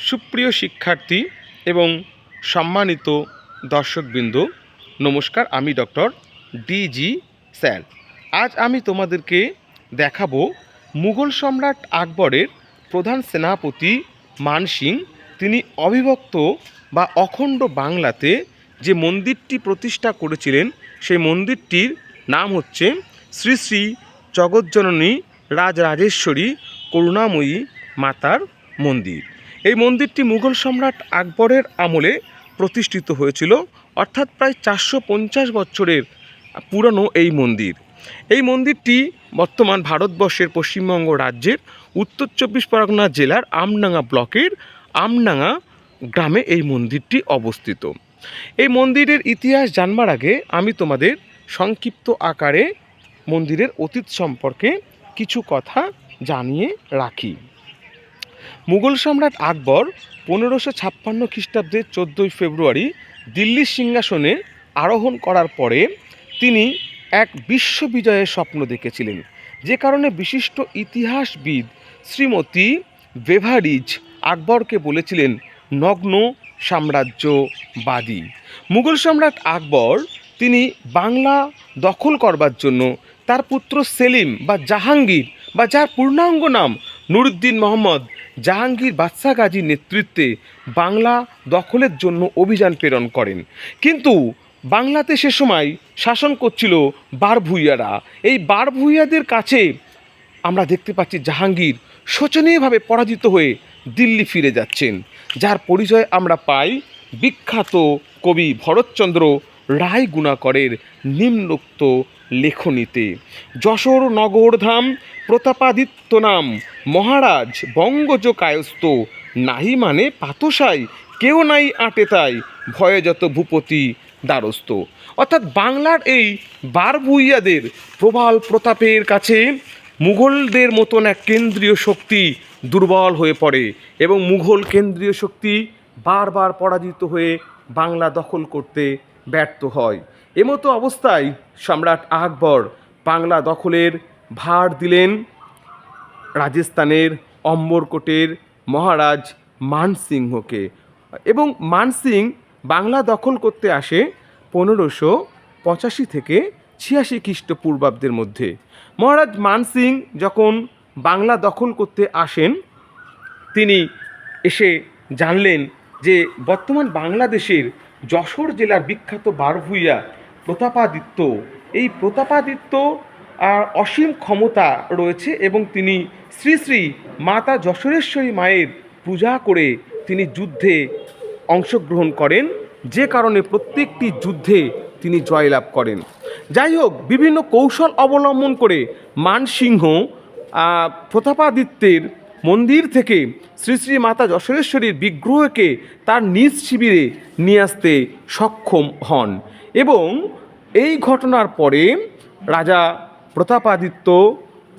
সুপ্রিয় শিক্ষার্থী এবং সম্মানিত দর্শকবৃন্দ, নমস্কার। আমি ডক্টর ডিজি স্যার। আজ আমি তোমাদেরকে দেখাবো মুঘল সম্রাট আকবরের প্রধান সেনাপতি মান সিং তিনি অবিভক্ত বা অখণ্ড বাংলাতে যে মন্দিরটি প্রতিষ্ঠা করেছিলেন, সেই মন্দিরটির নাম হচ্ছে শ্রী শ্রী জগজ্জননী রাজরাজেশ্বরী করুণাময়ী মাতার মন্দির। এই মন্দিরটি মুঘল সম্রাট আকবরের আমলে প্রতিষ্ঠিত হয়েছিল, অর্থাৎ প্রায় 450 বছরের পুরনো এই মন্দির। এই মন্দিরটি বর্তমান ভারতবর্ষের পশ্চিমবঙ্গ রাজ্যের উত্তর 24 পরগনা জেলার আমডাঙ্গা ব্লকের আমডাঙ্গা গ্রামে এই মন্দিরটি অবস্থিত। এই মন্দিরের ইতিহাস জানবার আগে আমি তোমাদের সংক্ষিপ্ত আকারে মন্দিরের অতীত সম্পর্কে কিছু কথা জানিয়ে রাখি। মুঘল সম্রাট আকবর 1556 খ্রিস্টাব্দের 14ই ফেব্রুয়ারি দিল্লির সিংহাসনে আরোহণ করার পরে তিনি এক বিশ্ব বিজয়ের স্বপ্ন দেখেছিলেন, যে কারণে বিশিষ্ট ইতিহাসবিদ শ্রীমতী বেভারিজ আকবরকে বলেছিলেন নগ্ন সাম্রাজ্যবাদী। মুঘল সম্রাট আকবর তিনি বাংলা দখল করবার জন্য তার পুত্র সেলিম বা জাহাঙ্গীর, বা যার পূর্ণাঙ্গ নাম নুরুদ্দিন মোহাম্মদ জাহাঙ্গীর বাদশাহ গাজীর নেতৃত্বে বাংলা দখলের জন্য অভিযান প্রেরণ করেন। কিন্তু বাংলাতে সে সময় শাসন করছিল বারভূইয়ারা। এই বারভূইয়াদের কাছে আমরা দেখতে পাচ্ছি জাহাঙ্গীর শোচনীয়ভাবে পরাজিত হয়ে দিল্লি ফিরে যাচ্ছেন, যার পরিচয় আমরা পাই বিখ্যাত কবি ভরতচন্দ্র রায় গুণাকরের নিম্নোক্ত লেখনীতে। যশোর নগরধাম প্রতাপাদিত্য নাম মহারাজ বঙ্গজ কায়স্থ, নাহি মানে পাতসাই কেউ নাই আটে তাই, ভয়ে যত ভূপতি দ্বারস্থ। অর্থাৎ বাংলার এই বারভূইয়াদের প্রবল প্রতাপের কাছে মুঘলদের মতন এক কেন্দ্রীয় শক্তি দুর্বল হয়ে পড়ে এবং মুঘল কেন্দ্রীয় শক্তি বারবার পরাজিত হয়ে বাংলা দখল করতে ব্যর্থ হয়। এমতো অবস্থায় সম্রাট আকবর বাংলা দখলের ভার দিলেন রাজস্থানের অম্বরকোটের মহারাজ মানসিংহকে, এবং মানসিং বাংলা দখল করতে আসে 1585 থেকে 86 খ্রিস্টপূর্বাব্দের মধ্যে। মহারাজ মানসিং যখন বাংলা দখল করতে আসেন, তিনি এসে জানলেন যে বর্তমান বাংলাদেশের যশোর জেলার বিখ্যাত বারভূইয়া প্রতাপাদিত্য, এই প্রতাপাদিত্য অসীম ক্ষমতা রয়েছে এবং তিনি শ্রী শ্রী মাতা যশোরেশ্বরী মায়ের পূজা করে তিনি যুদ্ধে অংশগ্রহণ করেন, যে কারণে প্রত্যেকটি যুদ্ধে তিনি জয়লাভ করেন। যাই হোক, বিভিন্ন কৌশল অবলম্বন করে মানসিংহ প্রতাপাদিত্যের মন্দির থেকে শ্রী শ্রী মাতা যশোরেশ্বরীর বিগ্রহকে তার নিজ শিবিরে নিয়ে আসতে সক্ষম হন, এবং এই ঘটনার পরে রাজা প্রতাপাদিত্য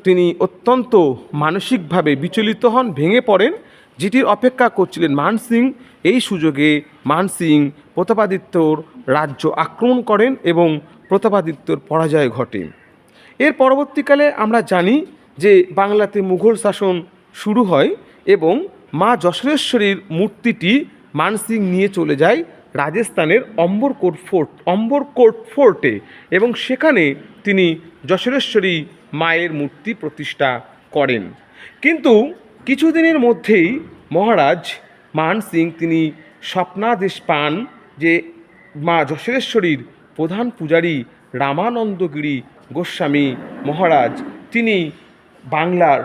তিনি অত্যন্ত মানসিকভাবে বিচলিত হন, ভেঙে পড়েন, যেটির অপেক্ষা করছিলেন মানসিং। এই সুযোগে মানসিং প্রতাপাদিত্যর রাজ্য আক্রমণ করেন এবং প্রতাপাদিত্যর পরাজয় ঘটে। এর পরবর্তীকালে আমরা জানি যে বাংলাতে মুঘল শাসন শুরু হয় এবং মা যশোরেশ্বরীর মূর্তিটি মানসিং নিয়ে চলে যায় রাজস্থানের অম্বরকোট ফোর্টে, এবং সেখানে তিনি যশোরেশ্বরী মায়ের মূর্তি প্রতিষ্ঠা করেন। কিন্তু কিছুদিনের মধ্যেই মহারাজ মানসিং তিনি স্বপ্নাদেশ পান যে মা যশোরেশ্বরীর প্রধান পূজারী রামানন্দগিরি গোস্বামী মহারাজ তিনি বাংলার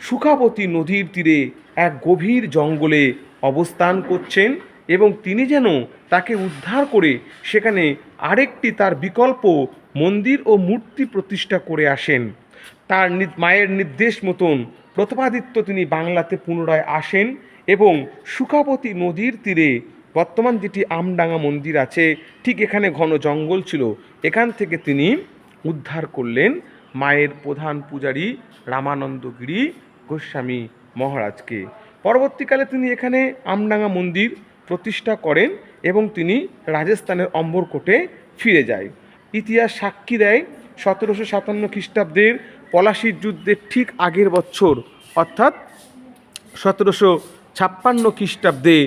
শুকাবতী নদীর তীরে এক গভীর জঙ্গলে অবস্থান করছেন, এবং তিনি যেন তাকে উদ্ধার করে সেখানে আরেকটি তার বিকল্প মন্দির ও মূর্তি প্রতিষ্ঠা করে আসেন। তার মায়ের নির্দেশ মতন প্রতাপাদিত্য তিনি বাংলাতে পুনরায় আসেন এবং শুকাবতী নদীর তীরে বর্তমান যেটি আমডাঙ্গা মন্দির আছে, ঠিক এখানে ঘন জঙ্গল ছিল, এখান থেকে তিনি উদ্ধার করলেন মায়ের প্রধান পূজারী রামানন্দগিরি গোস্বামী মহারাজকে। পরবর্তীকালে তিনি এখানে আমডাঙ্গা মন্দির প্রতিষ্ঠা করেন এবং তিনি রাজস্থানের অম্বরকোটে ফিরে যায়। ইতিহাস সাক্ষী দেয় 1757 খ্রিস্টাব্দের পলাশির যুদ্ধের ঠিক আগের বছর, অর্থাৎ ছাপ্পান্ন খ্রিস্টাব্দে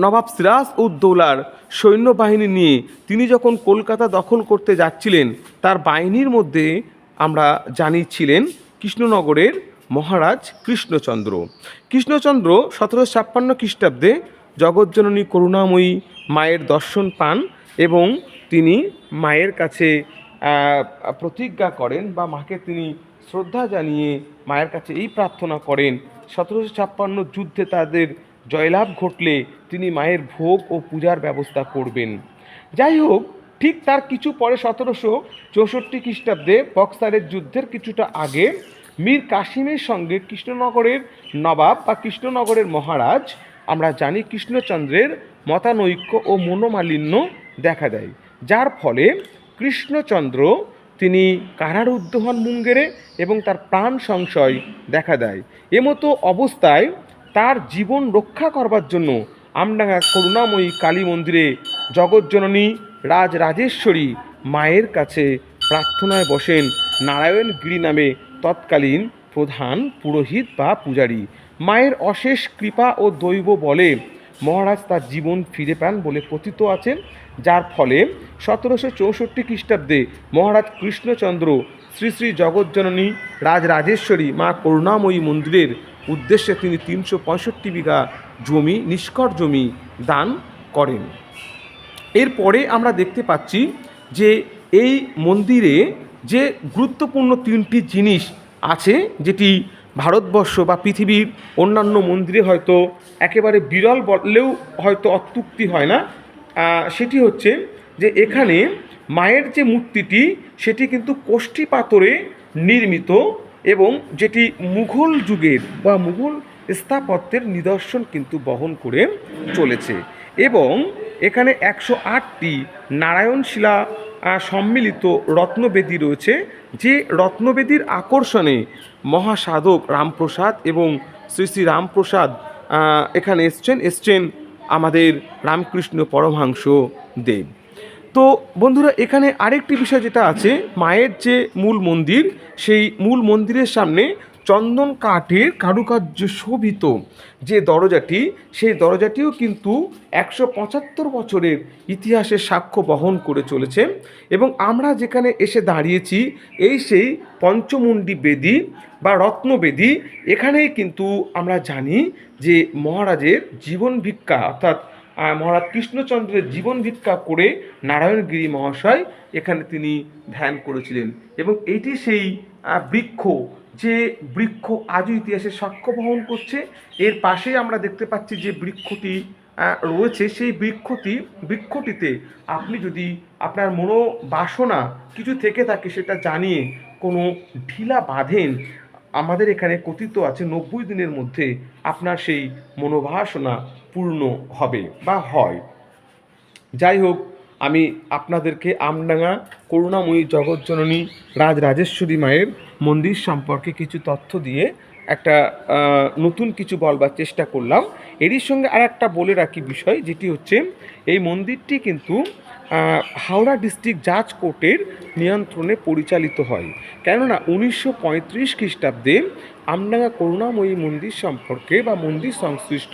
নবাব সিরাজ উদ্দৌলার সৈন্যবাহিনী নিয়ে তিনি যখন কলকাতা দখল করতে যাচ্ছিলেন, তার বাহিনীর মধ্যে আমরা জানি ছিলেন কৃষ্ণনগরের মহারাজ কৃষ্ণচন্দ্র। কৃষ্ণচন্দ্র 1756 খ্রিস্টাব্দে জগজ্জননী করুণাময়ী মায়ের দর্শন পান এবং তিনি মায়ের কাছে প্রতিজ্ঞা করেন বা মাকে তিনি শ্রদ্ধা জানিয়ে মায়ের কাছে এই প্রার্থনা করেন 1756 যুদ্ধে তাদের জয়লাভ ঘটলে তিনি মায়ের ভোগ ও পূজার ব্যবস্থা করবেন। যাই হোক, ঠিক তার কিছু পরে 1764 খ্রিস্টাব্দে বক্সারের যুদ্ধের কিছুটা আগে মীর কাসিমের সঙ্গে কৃষ্ণনগরের নবাব বা কৃষ্ণনগরের মহারাজ আমরা জানি কৃষ্ণচন্দ্রের মতানৈক্য ও মনোমালিন্য দেখা দেয়, যার ফলে কৃষ্ণচন্দ্র তিনি কারারুদ্ধ হন মুঙ্গেরে এবং তার প্রাণ সংশয় দেখা দেয়। এমতো অবস্থায় তার জীবন রক্ষা করবার জন্য আমডাঙ্গা করুণাময়ী কালী মন্দিরে জগজ্জননী রাজরাজেশ্বরী মায়ের কাছে প্রার্থনায় বসেন নারায়ণগিরি নামে তৎকালীন প্রধান পুরোহিত বা পূজারী। মায়ের অশেষ কৃপা ও দৈব বলে মহারাজ তার জীবন ফিরে পান বলে কথিত আছেন, যার ফলে 1764 খ্রিস্টাব্দে মহারাজ কৃষ্ণচন্দ্র শ্রী শ্রী জগজ্জননী রাজরাজেশ্বরী মা করুণাময়ী মন্দিরের উদ্দেশ্যে তিনি 365 বিঘা জমি, নিষ্কর জমি দান করেন। এরপরে আমরা দেখতে পাচ্ছি যে এই মন্দিরে যে গুরুত্বপূর্ণ তিনটি জিনিস আছে, যেটি ভারতবর্ষ বা পৃথিবীর অন্যান্য মন্দিরে হয়তো একেবারে বিরল বললেও হয়তো অত্যুক্তি হয় না, সেটি হচ্ছে যে এখানে মায়ের যে মূর্তিটি সেটি কিন্তু কোষ্ঠী পাথরে নির্মিত এবং যেটি মুঘল যুগের বা মুঘল স্থাপত্যের নিদর্শন কিন্তু বহন করে চলেছে এবং এখানে 108টি নারায়ণ শিলা সম্মিলিত রত্নবেদী রয়েছে, যে রত্নবেদীর আকর্ষণে মহাসাধক রামপ্রসাদ এবং শ্রী শ্রী রামপ্রসাদ এখানে এসছেন আমাদের রামকৃষ্ণ পরমহংস দেব। তো বন্ধুরা, এখানে আরেকটি বিষয় যেটা আছে, মায়ের যে মূল মন্দির সেই মূল মন্দিরের সামনে চন্দন কাঠের কারুকার্য শোভিত যে দরজাটি, সেই দরজাটিও কিন্তু 175 বছরের ইতিহাসের সাক্ষ্য বহন করে চলেছে এবং আমরা যেখানে এসে দাঁড়িয়েছি এই সেই পঞ্চমুণ্ডী বেদী বা রত্নবেদী। এখানেই কিন্তু আমরা জানি যে মহারাজের জীবন ভিক্ষা অর্থাৎ মহারাজ কৃষ্ণচন্দ্রের জীবন ভিক্ষা করে নারায়ণগিরি মহাশয় এখানে তিনি ধ্যান করেছিলেন এবং এটি সেই বৃক্ষ, যে বৃক্ষ আজও ইতিহাসে সাক্ষ্য বহন করছে। এর পাশেই আমরা দেখতে পাচ্ছি যে বৃক্ষটি রয়েছে, সেই বৃক্ষটিতে আপনি যদি আপনার মনোবাসনা কিছু থেকে থাকে সেটা জানিয়ে কোনো ঢিলা বাঁধেন, আমাদের এখানে কথিত আছে 90 দিনের মধ্যে আপনার সেই মনোবাসনা পূর্ণ হবে বা হয়। যাই হোক, আমি আপনাদেরকে আমডাঙ্গা করুণাময়ী জগজ্জননী রাজরাজেশ্বরী মায়ের মন্দির সম্পর্কে কিছু তথ্য দিয়ে একটা নতুন কিছু বলবার চেষ্টা করলাম। এরই সঙ্গে আর একটা বলে রাখি বিষয়, যেটি হচ্ছে এই মন্দিরটি কিন্তু হাওড়া ডিস্ট্রিক্ট জাজ কোর্টের নিয়ন্ত্রণে পরিচালিত হয়, কেননা 1935 খ্রিস্টাব্দে আমডাঙ্গা করুণাময়ী মন্দির সম্পর্কে বা মন্দির সংশ্লিষ্ট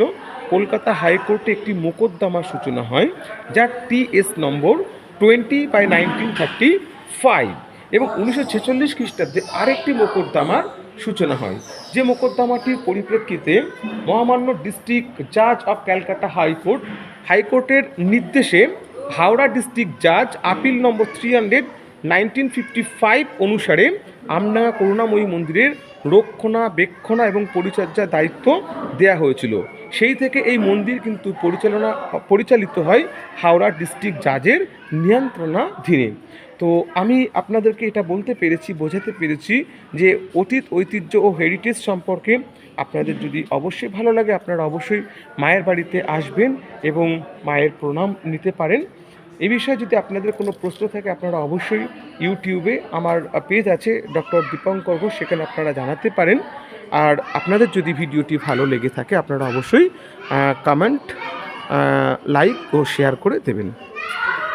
কলকাতা হাইকোর্টে একটি মোকদ্দমার সূচনা হয়, যার TS নম্বর 20/1935 এবং 1946 খ্রিস্টাব্দে আরেকটি মোকদ্দমার সূচনা হয়, যে মোকদ্দমাটির পরিপ্রেক্ষিতে মহামান্য ডিস্ট্রিক্ট জাজ অফ ক্যালকাটা হাইকোর্টের নির্দেশে হাওড়া ডিস্ট্রিক্ট জাজ আপিল নম্বর 300/1955 অনুসারে আমডাঙ্গা করুণাময়ী মন্দিরের রক্ষণাবেক্ষণা এবং পরিচর্যার দায়িত্ব দেয়া হয়েছিল। সেই থেকে এই মন্দির কিন্তু পরিচালিত হয় হাওড়া ডিস্ট্রিক্ট জাজের নিয়ন্ত্রণাধীনে। তো আমি আপনাদেরকে এটা বলতে পেরেছি, বোঝাতে পেরেছি যে অতীত ঐতিহ্য ও হেরিটেজ সম্পর্কে আপনাদের যদি অবশ্যই ভালো লাগে, আপনারা অবশ্যই মায়ের বাড়িতে আসবেন এবং মায়ের প্রণাম নিতে পারেন। এই বিষয়ে যদি আপনাদের কোনো প্রশ্ন থাকে আপনারা অবশ্যই ইউটিউবে আমার পেজ আছে ডক্টর দীপঙ্কর ঘোষ, সেখানে আপনারা জানাতে পারেন। আর আপনাদের যদি ভিডিওটি ভালো লেগে থাকে আপনারা অবশ্যই কমেন্ট, লাইক ও শেয়ার করে দেবেন।